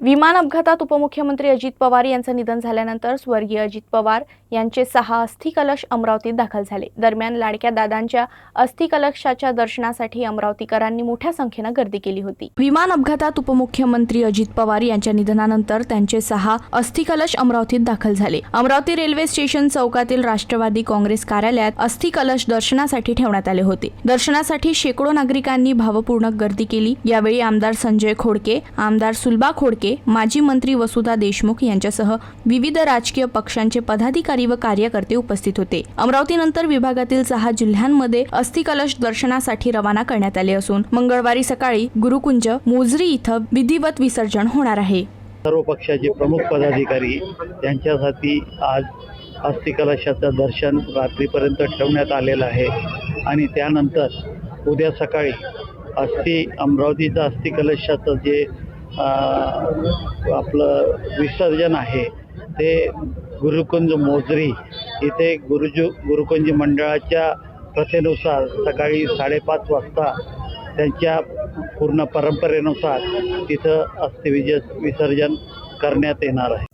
विमान अपघातात उपमुख्यमंत्री अजित पवार यांचं निधन झाल्यानंतर स्वर्गीय अजित पवार यांचे 6 अस्थिकलश अमरावतीत दाखल झाले। दरम्यान लाडक्या दादांच्या अस्थिकलशाच्या दर्शनासाठी अमरावतीकरांनी मोठ्या संख्येने गर्दी केली होती। विमान अपघातात उपमुख्यमंत्री अजित पवार यांच्या निधनानंतर त्यांचे 6 अस्थिकलश अमरावतीत दाखल झाले। अमरावती रेल्वे स्टेशन चौकातील राष्ट्रवादी काँग्रेस कार्यालयात अस्थिकलश दर्शनासाठी ठेवण्यात आले होते। दर्शनासाठी शेकडो नागरिकांनी भावपूर्ण गर्दी केली। यावेळी आमदार संजय खोडके, आमदार सुलभा खोडके, माजी मंत्री वसुधा देशमुख यांच्यासह विविध राजकीय पक्षांचे पदाधिकारी व कार्यकर्ते उपस्थित होते। अमरावतीनंतर विभागातील 6 जिल्ह्यांमध्ये अस्थिकलश दर्शनासाठी रवाना करण्यात आले असून मंगळवारी सकाळी गुरुकुंज मोझरी इथं विधिवत विसर्जन होणार आहे। सर्व पक्षाचे प्रमुख पदाधिकारी यांच्यासाठी आज अस्थिकलशाचं दर्शन रात्रीपर्यंत ठेवण्यात आलेलं आहे आणि त्यानंतर उद्या सकाळी अमरावतीचं अस्थिकलशाचं जे आपलं विसर्जन आहे ते गुरुकुंज मोझरी इथे गुरुकुंज मंडळाच्या प्रथेनुसार सकाळी 5:30 वाजता त्यांच्या पूर्ण परंपरेनुसार तिथं विसर्जन करण्यात येणार आहे।